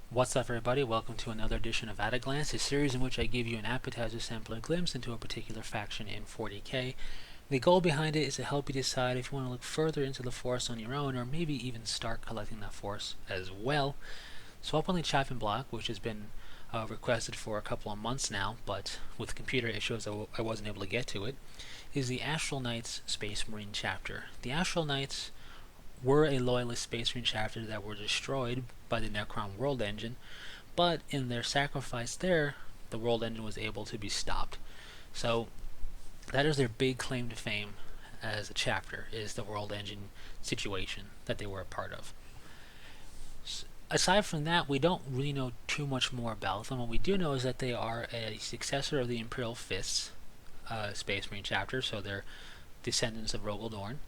What's up, everybody? Welcome to another edition of At a Glance, a series in which I give you an appetizer sampler glimpse into a particular faction in 40k. The goal behind it is to help you decide if you want to look further into the force on your own, or maybe even start collecting that force as well. So up on the chopping block, which has been requested for a couple of months now, but with computer issues I wasn't able to get to it, is the Astral Knights Space Marine chapter. The Astral Knights were a loyalist Space Marine chapter that were destroyed by the Necron world engine, but in their sacrifice there, the world engine was able to be stopped. So that is their big claim to fame as a chapter, is the world engine situation that they were a part of. Aside from that, we don't really know too much more about them. What we do know is that they are a successor of the Imperial Fists Space Marine chapter, so they're descendants of Rogel Dorn.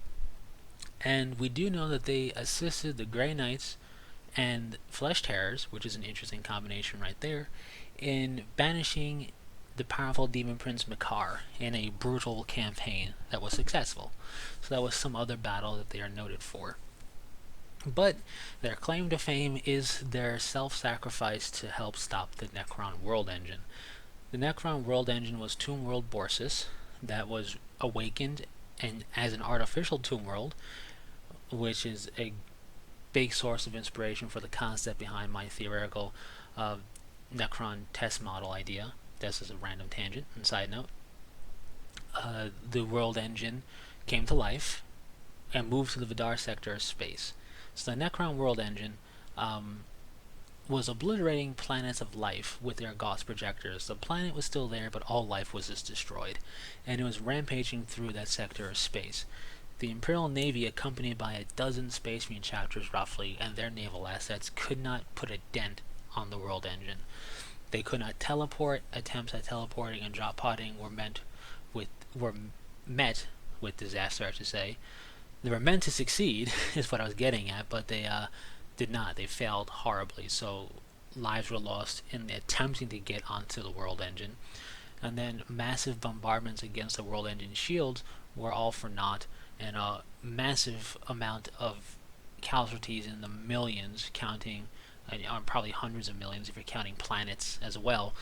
And we do know that they assisted the Grey Knights and Flesh Terrors, which is an interesting combination right there, in banishing the powerful Demon Prince Makar in a brutal campaign that was successful. So that was some other battle that they are noted for. But their claim to fame is their self-sacrifice to help stop the Necron world engine. The Necron world engine was Tomb World Borsis that was awakened and as an artificial Tomb World, which is a big source of inspiration for the concept behind my theoretical Necron test model idea. This is a random tangent and side note. The world engine came to life and moved to the Vidar sector of space. So the Necron world engine was obliterating planets of life with their Gauss projectors. The planet was still there, but all life was just destroyed, and it was rampaging through that sector of space. The Imperial Navy, accompanied by a dozen Space Marine chapters roughly, and their naval assets, could not put a dent on the world engine. They could not teleport. Attempts at teleporting and drop podding were met with disaster, I should say. They were meant to succeed, is what I was getting at, but they did not. They failed horribly, so lives were lost in attempting to get onto the world engine. And then massive bombardments against the world engine shields were all for naught, and a massive amount of casualties in the millions, counting probably hundreds of millions if you're counting planets as well,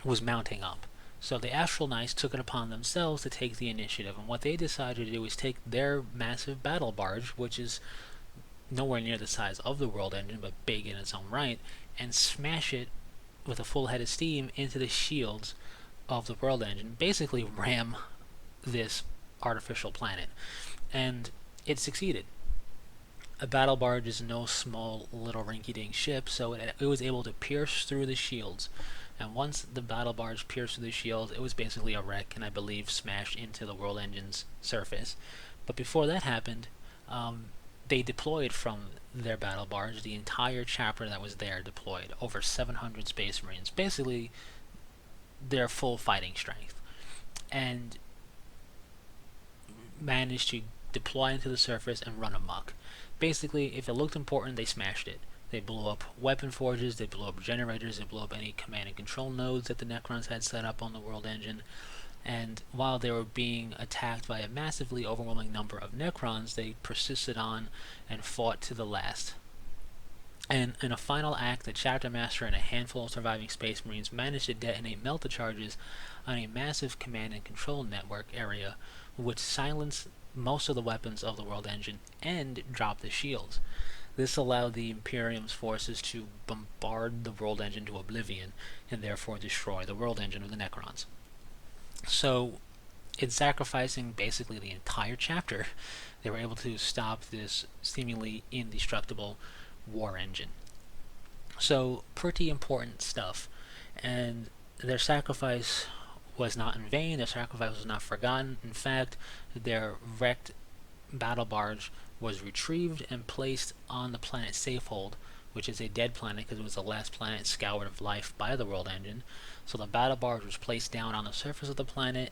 was mounting up. So the Astral Knights took it upon themselves to take the initiative, and what they decided to do was take their massive battle barge, which is nowhere near the size of the world engine but big in its own right, and smash it with a full head of steam into the shields of the world engine, basically ram this artificial planet. And it succeeded. A battle barge is no small little rinky-dink ship, so it was able to pierce through the shields. And once the battle barge pierced through the shield, it was basically a wreck, and I believe smashed into the world engine's surface. But before that happened, they deployed from their battle barge. The entire chapter that was there deployed, over 700 Space Marines, basically their full fighting strength, and managed to deploy into the surface and run amok. Basically, if it looked important, they smashed it. They blew up weapon forges, they blew up generators, they blew up any command and control nodes that the Necrons had set up on the world engine. And while they were being attacked by a massively overwhelming number of Necrons, they persisted on and fought to the last. And in a final act, the chapter master and a handful of surviving Space Marines managed to detonate melta charges on a massive command and control network area, which silenced most of the weapons of the world engine and dropped the shields. This allowed the Imperium's forces to bombard the world engine to oblivion and therefore destroy the world engine of the Necrons. So, in sacrificing basically the entire chapter, they were able to stop this seemingly indestructible war engine. So, pretty important stuff. And their sacrifice was not in vain, their sacrifice was not forgotten. In fact, their wrecked battle barge was retrieved and placed on the planet Safehold, which is a dead planet because it was the last planet scoured of life by the world engine. So the battle barge was placed down on the surface of the planet,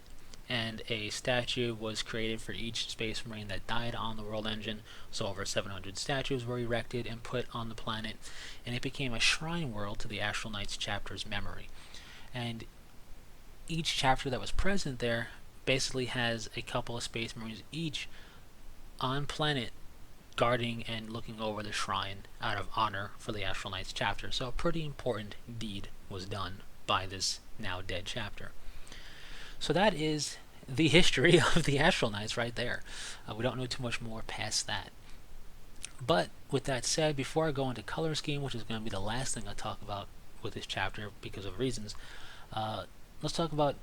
and a statue was created for each Space Marine that died on the world engine. So over 700 statues were erected and put on the planet, and it became a shrine world to the Astral Knights chapter's memory. And each chapter that was present there basically has a couple of Space Marines each on planet guarding and looking over the shrine out of honor for the Astral Knights chapter. So a pretty important deed was done by this now dead chapter. So that is the history of the Astral Knights right there. We don't know too much more past that. But with that said, before I go into color scheme, which is going to be the last thing I talk about with this chapter because of reasons, let's talk about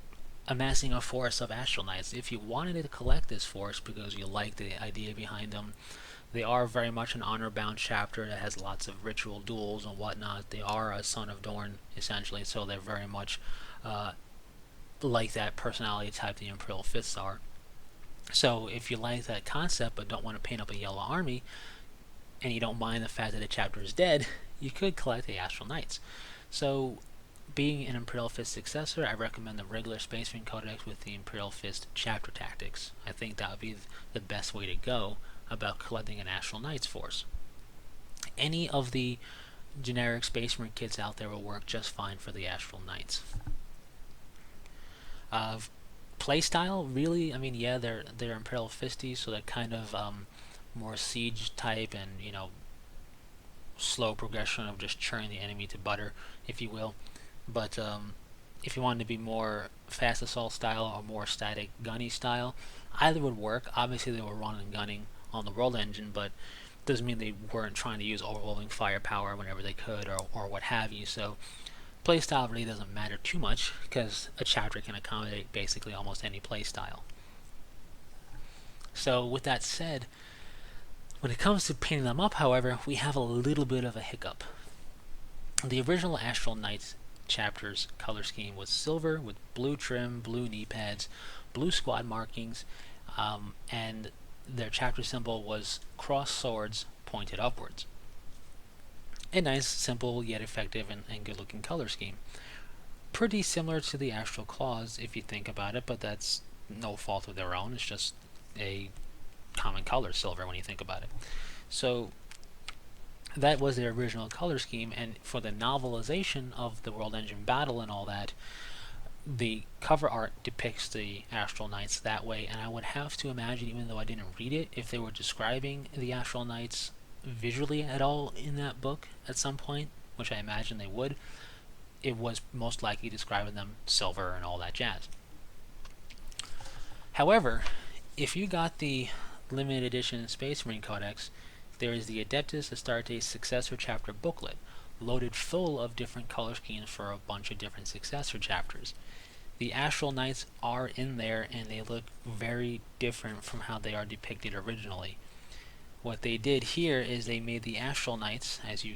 amassing a force of Astral Knights. If you wanted to collect this force because you like the idea behind them, they are very much an honor-bound chapter that has lots of ritual duels and whatnot. They are a Son of Dorn, essentially, so they're very much like that personality type the Imperial Fists are. So if you like that concept but don't want to paint up a yellow army, and you don't mind the fact that the chapter is dead, you could collect the Astral Knights. So, being an Imperial Fist successor, I recommend the regular Space Marine Codex with the Imperial Fist chapter tactics. I think that would be the best way to go about collecting an Astral Knights force. Any of the generic Space Marine kits out there will work just fine for the Astral Knights. Playstyle, really, I mean, yeah, they're Imperial Fisties, so they're kind of more siege type and, you know, slow progression of just churning the enemy to butter, if you will. But if you wanted to be more fast assault style or more static gunny style, either would work. Obviously they were running gunning on the World Engine, but doesn't mean they weren't trying to use overwhelming firepower whenever they could or what have you. So playstyle really doesn't matter too much because a chapter can accommodate basically almost any playstyle. So with that said, when it comes to painting them up, however, we have a little bit of a hiccup. The original Astral Knights chapter's color scheme was silver with blue trim, blue knee pads, blue squad markings, and their chapter symbol was crossed swords pointed upwards. A nice, simple, yet effective and good-looking color scheme. Pretty similar to the Astral Claws if you think about it, but that's no fault of their own. It's just a common color, silver, when you think about it. So that was their original color scheme, and for the novelization of the World Engine battle and all that, the cover art depicts the Astral Knights that way, and I would have to imagine, even though I didn't read it, if they were describing the Astral Knights visually at all in that book at some point, which I imagine they would, it was most likely describing them silver and all that jazz. However, if you got the limited edition Space Marine Codex, there is the Adeptus Astartes Successor Chapter booklet, loaded full of different color schemes for a bunch of different successor chapters. The Astral Knights are in there, and they look very different from how they are depicted originally. What they did here is they made the Astral Knights, as you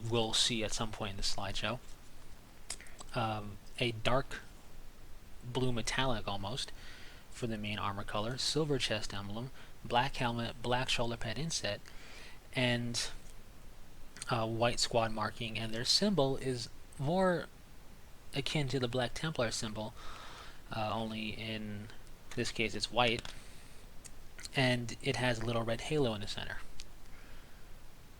will see at some point in the slideshow, a dark blue metallic almost for the main armor color, silver chest emblem, black helmet, black shoulder pad inset, and white squad marking, and their symbol is more akin to the Black Templar symbol, only in this case it's white, and it has a little red halo in the center.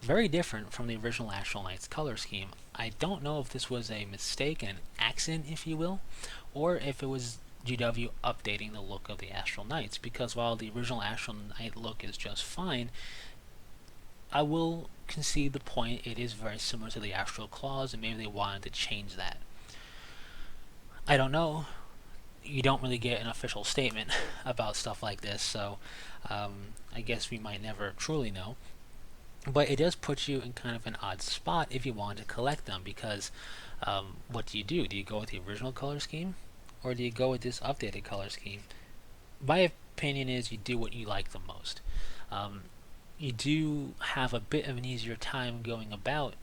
Very different from the original Astral Knights color scheme. I don't know if this was a mistake, an accident if you will, or if it was GW updating the look of the Astral Knights, because while the original Astral Knight look is just fine, I will concede the point, it is very similar to the Astral Claws, and maybe they wanted to change that. I don't know. You don't really get an official statement about stuff like this, so I guess we might never truly know. But it does put you in kind of an odd spot if you want to collect them, because what do you do? Do you go with the original color scheme, or do you go with this updated color scheme? My opinion is you do what you like the most. You do have a bit of an easier time going about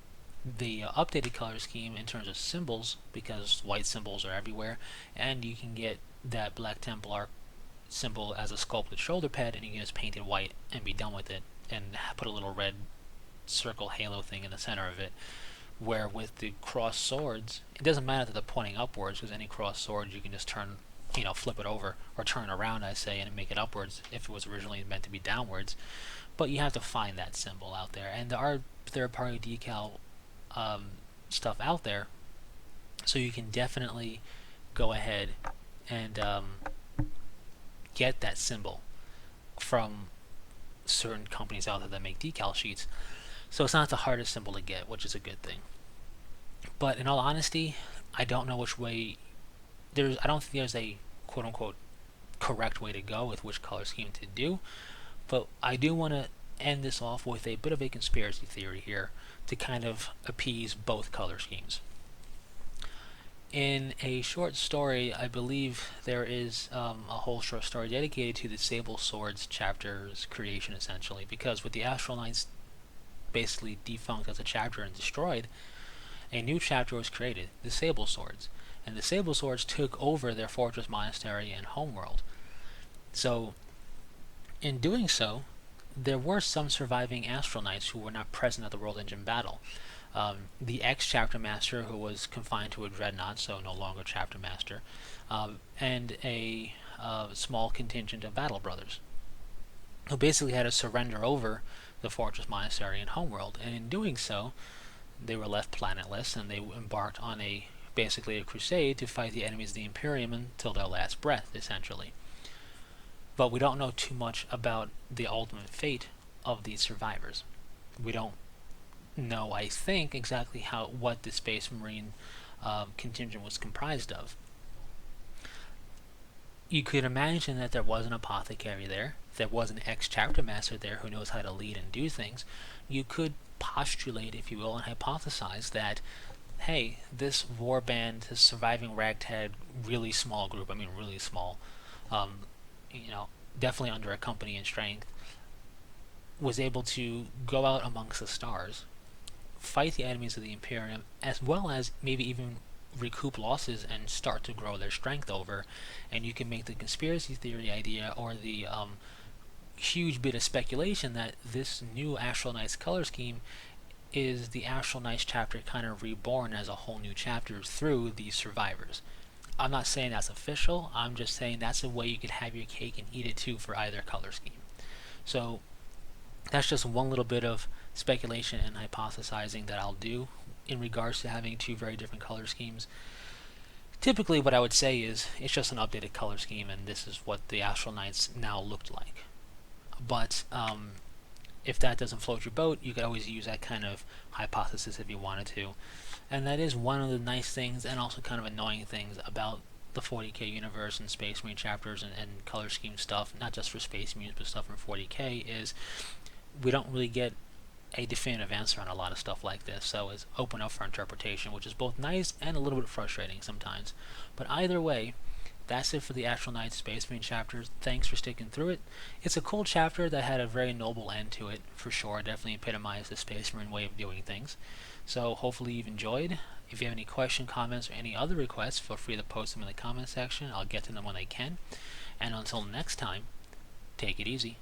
the updated color scheme in terms of symbols, because white symbols are everywhere, and you can get that Black Templar symbol as a sculpted shoulder pad, and you can just paint it white and be done with it, and put a little red circle halo thing in the center of it. Where with the cross swords, it doesn't matter that they're pointing upwards, because any cross sword you can just turn, flip it over, or turn around, I say, and make it upwards if it was originally meant to be downwards. But you have to find that symbol out there, and there are third-party decal stuff out there, so you can definitely go ahead and get that symbol from certain companies out there that make decal sheets. So it's not the hardest symbol to get, which is a good thing. But in all honesty, I don't know which way I don't think there's a quote unquote correct way to go with which color scheme to do. But I do want to end this off with a bit of a conspiracy theory here to kind of appease both color schemes. In a short story, I believe there is a whole short story dedicated to the Sable Swords chapter's creation, essentially, because with the Astral Knights basically defunct as a chapter and destroyed, a new chapter was created, the Sable Swords, and the Sable Swords took over their fortress monastery and homeworld. So, in doing so, there were some surviving Astral Knights who were not present at the World Engine battle. The ex-chapter master, who was confined to a dreadnought, so no longer chapter master, and a small contingent of battle brothers, who basically had to surrender over the fortress monastery and homeworld. And in doing so, they were left planetless, and they embarked on basically a crusade to fight the enemies of the Imperium until their last breath, essentially. But we don't know too much about the ultimate fate of these survivors. We don't know, I think, exactly what the Space Marine contingent was comprised of. You could imagine that there was an apothecary there, there was an ex-chapter master there who knows how to lead and do things. You could postulate, if you will, and hypothesize that, hey, this warband, this surviving ragtag, really small group, I mean really small, definitely under a company in strength, was able to go out amongst the stars, fight the enemies of the Imperium, as well as maybe even recoup losses and start to grow their strength over. And you can make the conspiracy theory idea, or the huge bit of speculation, that this new Astral Knights color scheme is the Astral Knights chapter kind of reborn as a whole new chapter through these survivors. I'm not saying that's official, I'm just saying that's a way you could have your cake and eat it too for either color scheme. So that's just one little bit of speculation and hypothesizing that I'll do in regards to having two very different color schemes. Typically what I would say is it's just an updated color scheme, and this is what the Astral Knights now looked like. But if that doesn't float your boat, you could always use that kind of hypothesis if you wanted to. And that is one of the nice things, and also kind of annoying things, about the 40k universe and Space Marine chapters and color scheme stuff, not just for Space Marines but stuff from 40k, is we don't really get a definitive answer on a lot of stuff like this, so it's open up for interpretation, which is both nice and a little bit frustrating sometimes. But either way, that's it for the Astral Knights Space Marine chapters. Thanks for sticking through it. It's a cool chapter that had a very noble end to it, for sure. It definitely epitomized the Space Marine way of doing things. So hopefully you've enjoyed. If you have any questions, comments, or any other requests, feel free to post them in the comment section. I'll get to them when I can. And until next time, take it easy.